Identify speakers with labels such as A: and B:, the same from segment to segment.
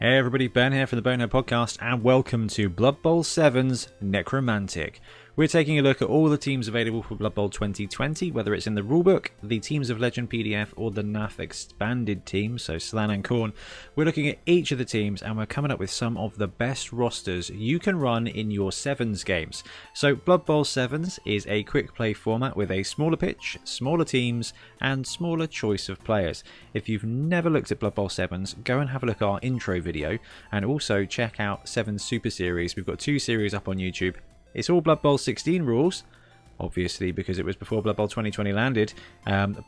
A: Hey everybody, Ben here from the Bonehead podcast, and welcome to Blood Bowl 7's Necromantic. We're taking a look at all the teams available for Blood Bowl 2020, whether it's in the rulebook, the Teams of Legend PDF, or the NAF expanded team, so Slan and Khorne. We're looking at each of the teams, and we're coming up with some of the best rosters you can run in your 7s games. So Blood Bowl 7s is a quick play format with a smaller pitch, smaller teams, and smaller choice of players. If you've never looked at Blood Bowl 7s, go and have a look at our intro video, and also check out 7's Super Series. We've got 2 series up on YouTube. It's all Blood Bowl 16 rules, obviously because it was before Blood Bowl 2020 landed,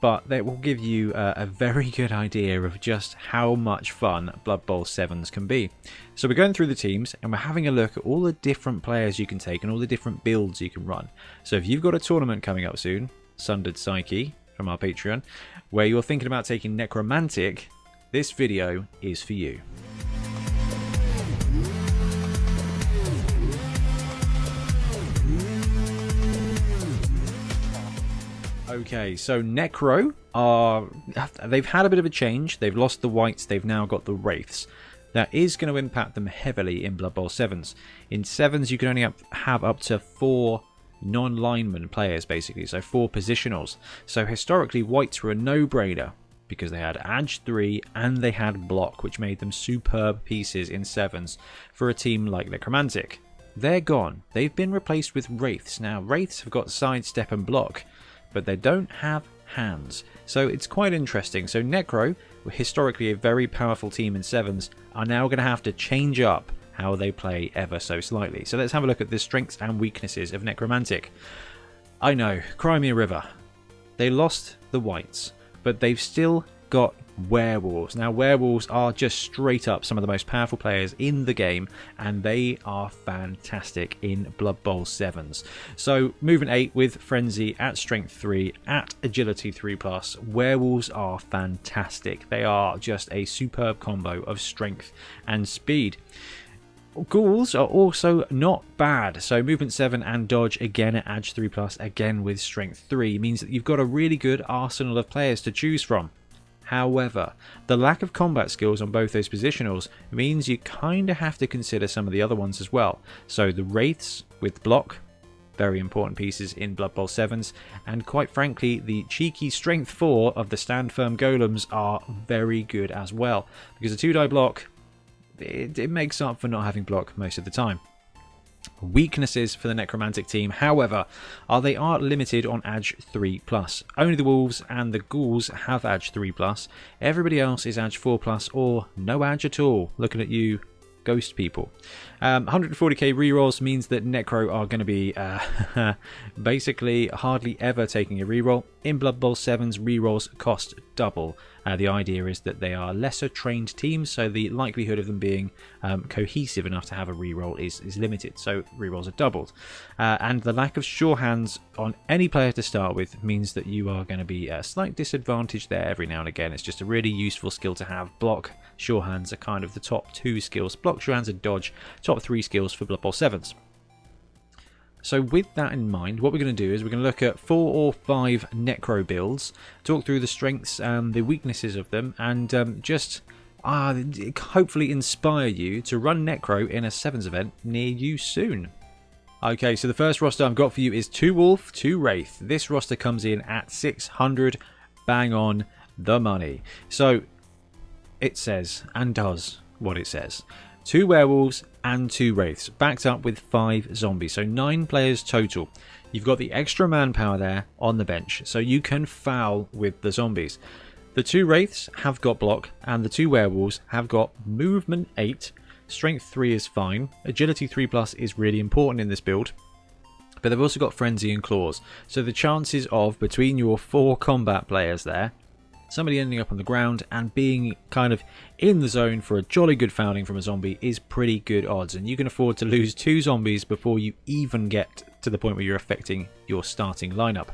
A: but they will give you a very good idea of just how much fun Blood Bowl 7s can be. So we're going through the teams and we're having a look at all the different players you can take and all the different builds you can run. So if you've got a tournament coming up soon, Sundered Psyche from our Patreon, where you're thinking about taking Necromantic, this video is for you. Okay, so Necro they've had a bit of a change. They've lost the Wights, they've now got the Wraiths. That is going to impact them heavily in Blood Bowl 7s. In 7s, you can only have up to 4 non-lineman players, basically, so 4 positionals. So historically, Wights were a no-brainer because they had Edge 3 and they had Block, which made them superb pieces in 7s for a team like Necromantic. They're gone. They've been replaced with Wraiths. Now, Wraiths have got Sidestep and Block, but they don't have hands. So it's quite interesting. So Necro, historically a very powerful team in 7s, are now going to have to change up how they play ever so slightly. So let's have a look at the strengths and weaknesses of Necromantic. I know, Crimea River. They lost the Wights, but they've still got Werewolves. Now Werewolves are just straight up some of the most powerful players in the game, and they are fantastic in Blood Bowl 7s. So movement 8 with Frenzy at Strength 3 at Agility 3+. Werewolves are fantastic. They are just a superb combo of strength and speed. Ghouls are also not bad. So movement 7 and dodge again at Edge 3+, again with Strength 3, means that you've got a really good arsenal of players to choose from. However, the lack of combat skills on both those positionals means you kind of have to consider some of the other ones as well. So the Wraiths with Block, very important pieces in Blood Bowl 7s, and quite frankly the cheeky Strength 4 of the Stand Firm Golems are very good as well, because a 2-die block, it makes up for not having Block most of the time. Weaknesses for the Necromantic team, however, are they are limited on Edge 3+. Only the Wolves and the Ghouls have Edge 3+. Everybody else is Edge 4+, or no Edge at all. Looking at you, ghost people. 140k rerolls means that Necro are going to be basically hardly ever taking a reroll. In Blood Bowl 7's, rerolls cost double. The idea is that they are lesser trained teams, so the likelihood of them being cohesive enough to have a reroll is limited, so rerolls are doubled. And the lack of sure hands on any player to start with means that you are going to be a slight disadvantage there every now and again. It's just a really useful skill to have. Block, sure hands are kind of the top 2 skills. Block, sure hands, and dodge, top 3 skills for Blood Bowl 7s. So with that in mind, what we're going to do is we're going to look at 4 or 5 Necro builds, talk through the strengths and the weaknesses of them, and just hopefully inspire you to run Necro in a 7s event near you soon. Okay, so the first roster I've got for you is 2 Wolf, 2 Wraith. This roster comes in at 600, bang on the money. So it says, and does what it says. 2 Werewolves and 2 Wraiths, backed up with 5 Zombies, so 9 players total. You've got the extra manpower there on the bench, so you can foul with the Zombies. The 2 Wraiths have got Block, and the 2 Werewolves have got Movement 8, Strength 3 is fine, Agility 3+ is really important in this build, but they've also got Frenzy and Claws, so the chances of, between your 4 combat players there, somebody ending up on the ground and being kind of in the zone for a jolly good fouling from a zombie is pretty good odds, and you can afford to lose 2 zombies before you even get to the point where you're affecting your starting lineup.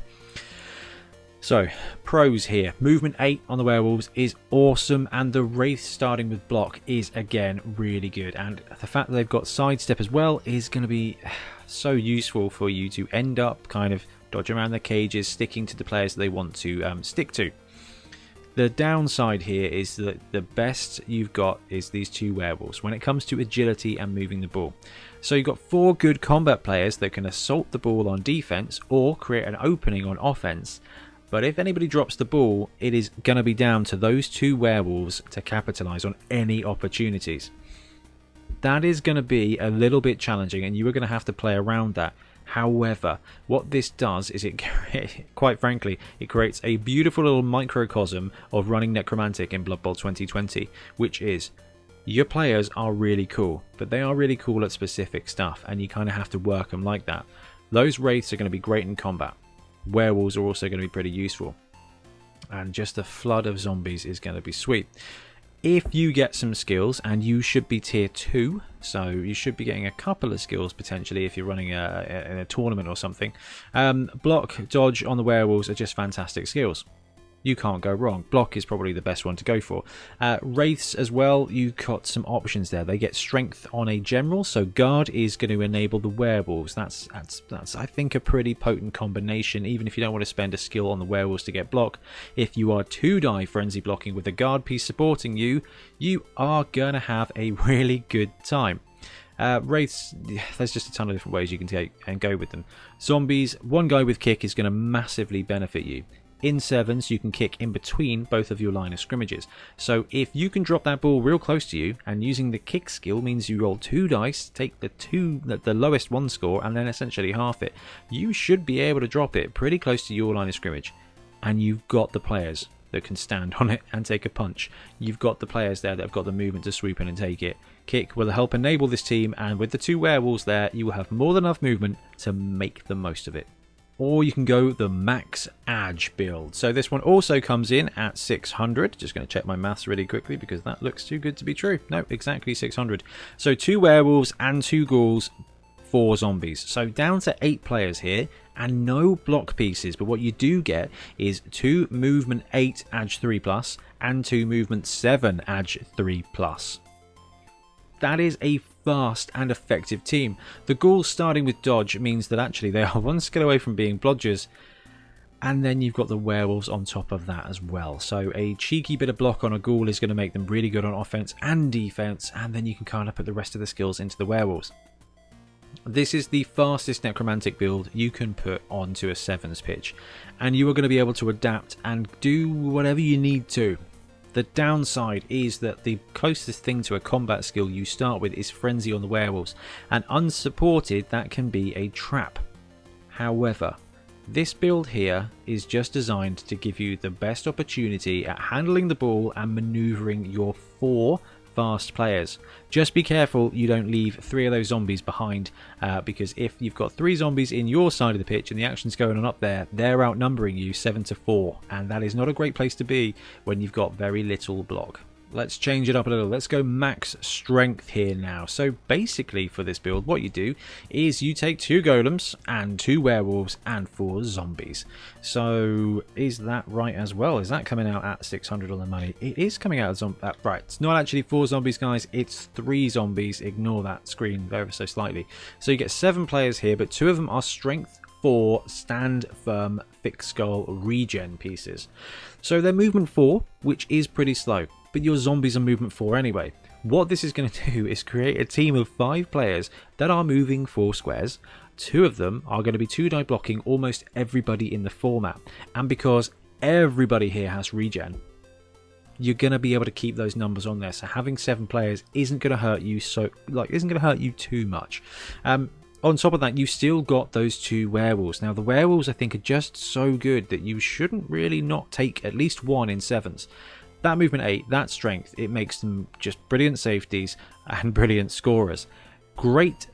A: So, pros here. Movement 8 on the Werewolves is awesome, and the Wraith starting with Block is again really good, and the fact that they've got Sidestep as well is going to be so useful for you to end up kind of dodging around the cages, sticking to the players that they want to stick to. The downside here is that the best you've got is these 2 werewolves when it comes to agility and moving the ball. So you've got 4 good combat players that can assault the ball on defense or create an opening on offense. But if anybody drops the ball, it is going to be down to those 2 werewolves to capitalize on any opportunities. That is going to be a little bit challenging, and you are going to have to play around that. However, what this does is quite frankly, it creates a beautiful little microcosm of running Necromantic in Blood Bowl 2020, which is your players are really cool, but they are really cool at specific stuff, and you kind of have to work them like that. Those Wraiths are going to be great in combat. Werewolves are also going to be pretty useful, and just a flood of zombies is going to be sweet. If you get some skills, and you should be tier 2, so you should be getting a couple of skills potentially if you're running in a tournament or something. Block, dodge on the werewolves are just fantastic skills. You can't go wrong. Block is probably the best one to go for. Wraiths as well, you've got some options there. They get strength on a general, so guard is going to enable the werewolves. That's I think a pretty potent combination, even if you don't want to spend a skill on the werewolves to get block. If you are 2-die frenzy blocking with a guard piece supporting you, you are going to have a really good time. Wraiths, there's just a ton of different ways you can take and go with them. Zombies, 1 guy with kick is going to massively benefit you. In 7s, you can kick in between both of your line of scrimmages. So if you can drop that ball real close to you, and using the kick skill means you roll 2 dice, take the lowest 1 score, and then essentially half it, you should be able to drop it pretty close to your line of scrimmage. And you've got the players that can stand on it and take a punch. You've got the players there that have got the movement to swoop in and take it. Kick will help enable this team, and with the 2 werewolves there, you will have more than enough movement to make the most of it. Or you can go the max Ag build. So this one also comes in at 600. Just going to check my maths really quickly because that looks too good to be true. No, exactly 600. So 2 werewolves and 2 ghouls, 4 zombies. So down to 8 players here and no block pieces. But what you do get is 2 movement 8 Ag 3+ and 2 movement 7 Ag 3+. That is a fast and effective team. The ghouls starting with dodge means that actually they are 1 skill away from being blodgers, and then you've got the werewolves on top of that as well. So a cheeky bit of block on a ghoul is going to make them really good on offense and defense, and then you can kind of put the rest of the skills into the werewolves. This is the fastest necromantic build you can put onto a 7s pitch, and you are going to be able to adapt and do whatever you need to. The downside is that the closest thing to a combat skill you start with is Frenzy on the werewolves, and unsupported that can be a trap. However, this build here is just designed to give you the best opportunity at handling the ball and manoeuvring your 4 fast players. Just be careful you don't leave 3 of those zombies behind, because if you've got 3 zombies in your side of the pitch and the action's going on up there, they're outnumbering you 7-4, and that is not a great place to be when you've got very little block. Let's change it up a little. Let's go max strength here now. So basically for this build, what you do is you take 2 golems and 2 werewolves and 4 zombies. So is that right as well? Is that coming out at 600 on the money? It is coming out at right. It's not actually 4 zombies, guys. It's 3 zombies. Ignore that screen ever so slightly. So you get 7 players here, but 2 of them are strength 4 stand firm fixed skull regen pieces. So they're movement 4, which is pretty slow. But your zombies are movement 4 anyway. What this is going to do is create a team of 5 players that are moving 4 squares. 2 of them are going to be 2-die blocking almost everybody in the format. And because everybody here has regen, you're going to be able to keep those numbers on there. So having 7 players isn't going to hurt you too much. On top of that, you still got those 2 werewolves. Now the werewolves I think are just so good that you shouldn't really not take at least 1 in 7s. That movement 8, that strength, it makes them just brilliant safeties and brilliant scorers. Great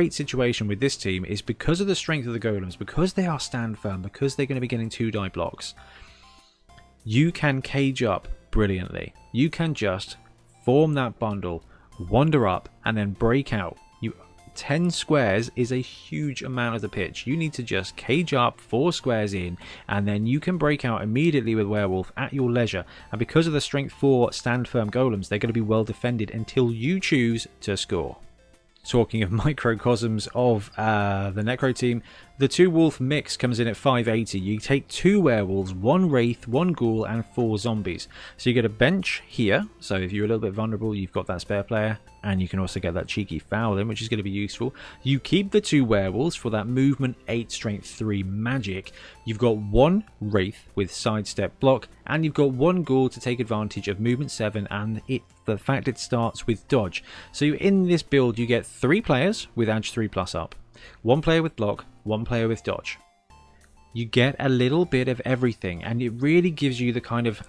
A: situation with this team is because of the strength of the golems, because they are stand firm, because they're going to be getting 2-die blocks, you can cage up brilliantly. You can just form that bundle, wander up, and then break out. 10 squares is a huge amount of the pitch. You need to just cage up 4 squares in, and then you can break out immediately with werewolf at your leisure. And because of the strength 4 stand firm golems, they're going to be well defended until you choose to score. Talking of microcosms of the Necro team, The 2 wolf mix comes in at 580. You take 2 werewolves, 1 wraith, 1 ghoul, and 4 zombies. So you get a bench here. So if you're a little bit vulnerable, you've got that spare player. And you can also get that cheeky foul in, which is going to be useful. You keep the 2 werewolves for that movement 8, strength 3 magic. You've got 1 wraith with sidestep block. And you've got 1 ghoul to take advantage of movement 7 and the fact it starts with dodge. So in this build, you get 3 players with edge 3+ up. 1 player with block, 1 player with dodge. You get a little bit of everything, and it really gives you the kind of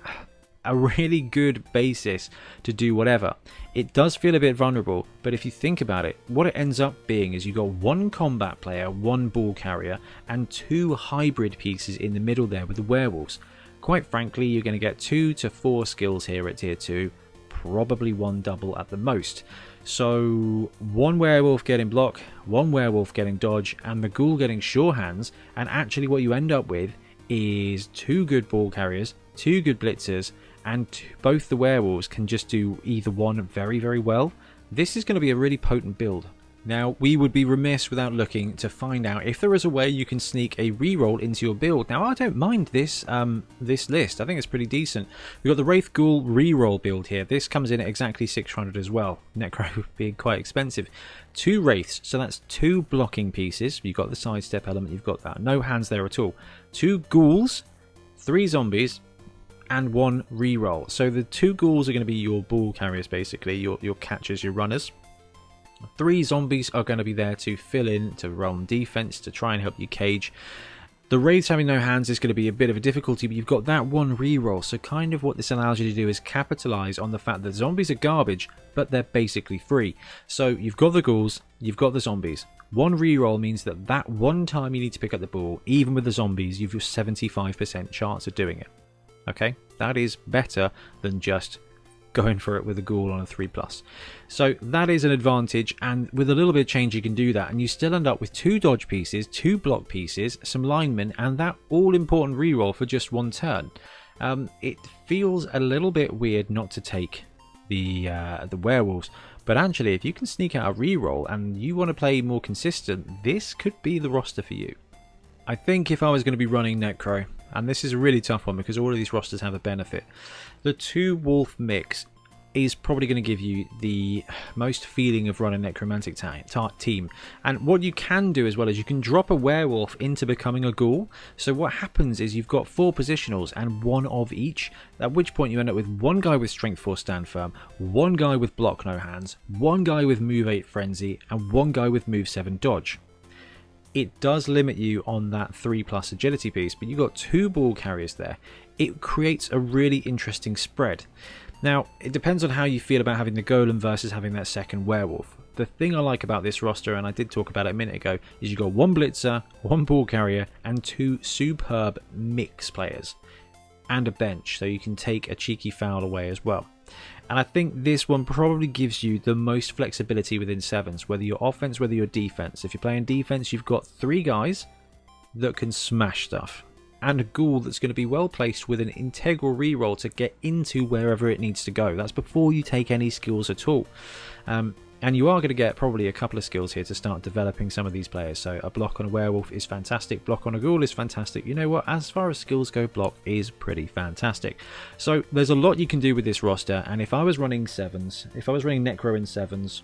A: a really good basis to do whatever. It does feel a bit vulnerable, but if you think about it, what it ends up being is you've got 1 combat player, 1 ball carrier, and 2 hybrid pieces in the middle there with the werewolves. Quite frankly, you're going to get 2 to 4 skills here at tier 2, probably 1 double at the most. So 1 werewolf getting block, 1 werewolf getting dodge, and the ghoul getting sure hands, and actually what you end up with is 2 good ball carriers, 2 good blitzers, and both the werewolves can just do either one very, very well. This is going to be a really potent build. Now, we would be remiss without looking to find out if there is a way you can sneak a reroll into your build. Now, I don't mind this this list. I think it's pretty decent. We've got the Wraith Ghoul reroll build here. This comes in at exactly 600 as well. Necro being quite expensive. 2 Wraiths, so that's 2 blocking pieces. You've got the sidestep element, you've got that. No hands there at all. 2 Ghouls, 3 Zombies, and 1 reroll. So the 2 Ghouls are going to be your ball carriers, basically, your catchers, your runners. 3 zombies are going to be there to fill in, to run defense, to try and help you cage. The Wraiths having no hands is going to be a bit of a difficulty, but you've got that 1 reroll, so kind of what this allows you to do is capitalize on the fact that zombies are garbage, but they're basically free. So you've got the ghouls, you've got the zombies. 1 reroll means that one time you need to pick up the ball, even with the zombies, you've got 75% chance of doing it. Okay, that is better than just going for it with a ghoul on a 3+. So that is an advantage, and with a little bit of change you can do that, and you still end up with 2 dodge pieces, 2 block pieces, some linemen, and that all important reroll for just 1 turn. It feels a little bit weird not to take the werewolves, but actually if you can sneak out a reroll and you want to play more consistent, this could be the roster for you. I think if I was going to be running Necro, and this is a really tough one because all of these rosters have a benefit, the 2 wolf mix is probably going to give you the most feeling of running Necromantic team. And what you can do as well is you can drop a werewolf into becoming a ghoul. So what happens is you've got 4 positionals and 1 of each, at which point you end up with 1 guy with strength 4 stand firm, 1 guy with block no hands, 1 guy with move 8 frenzy, and 1 guy with move 7 dodge. It does limit you on that 3+ agility piece, but you've got 2 ball carriers there. It creates a really interesting spread. Now, it depends on how you feel about having the golem versus having that second werewolf. The thing I like about this roster, and I did talk about it a minute ago, is you've got 1 blitzer, 1 ball carrier, and 2 superb mix players. And a bench, so you can take a cheeky foul away as well. And I think this one probably gives you the most flexibility within 7s, whether you're offense, whether you're defense. If you're playing defense, you've got 3 guys that can smash stuff, and a ghoul that's going to be well placed with an integral reroll to get into wherever it needs to go. That's before you take any skills at all. And you are going to get probably a couple of skills here to start developing some of these players. So a block on a werewolf is fantastic. Block on a ghoul is fantastic. You know what? As far as skills go, block is pretty fantastic. So there's a lot you can do with this roster. And if I was running 7s, if I was running Necro in 7s,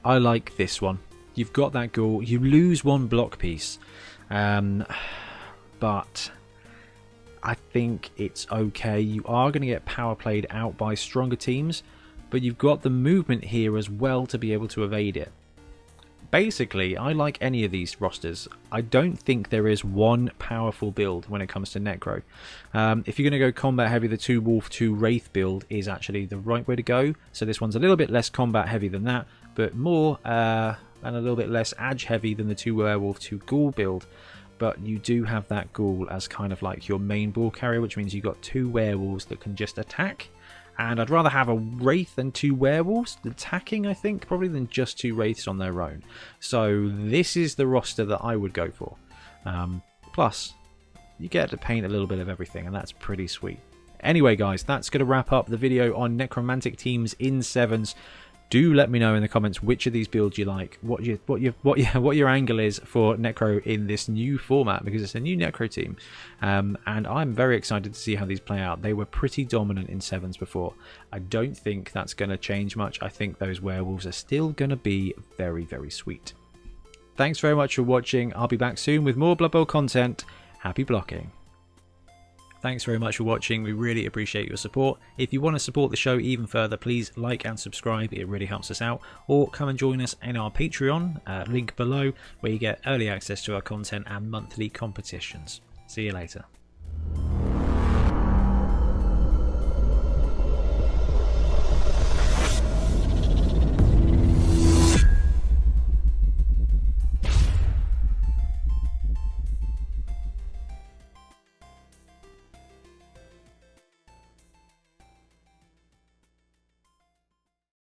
A: I like this one. You've got that ghoul. You lose 1 block piece. But I think it's okay. You are going to get power played out by stronger teams, but you've got the movement here as well to be able to evade it. Basically, I like any of these rosters. I don't think there is one powerful build when it comes to Necro. If you're going to go combat heavy, the 2 Wolf, 2 Wraith build is actually the right way to go. So this one's a little bit less combat heavy than that, but more and a little bit less edge heavy than the 2 Werewolf, 2 Ghoul build. But you do have that Ghoul as kind of like your main ball carrier, which means you've got 2 Werewolves that can just attack. And I'd rather have a Wraith than 2 Werewolves attacking, I think, probably than just 2 Wraiths on their own. So this is the roster that I would go for. Plus, you get to paint a little bit of everything, and that's pretty sweet. Anyway, guys, that's going to wrap up the video on Necromantic teams in 7s. Do let me know in the comments which of these builds you like, what your angle is for Necro in this new format, because it's a new Necro team, and I'm very excited to see how these play out. They were pretty dominant in 7s before. I don't think that's going to change much. I think those werewolves are still going to be very, very sweet. Thanks very much for watching. I'll be back soon with more Blood Bowl content. Happy blocking. Thanks very much for watching. We really appreciate your support. If you want to support the show even further, please like and subscribe. It really helps us out. Or come and join us in our Patreon, link below, where you get early access to our content and monthly competitions. See you later.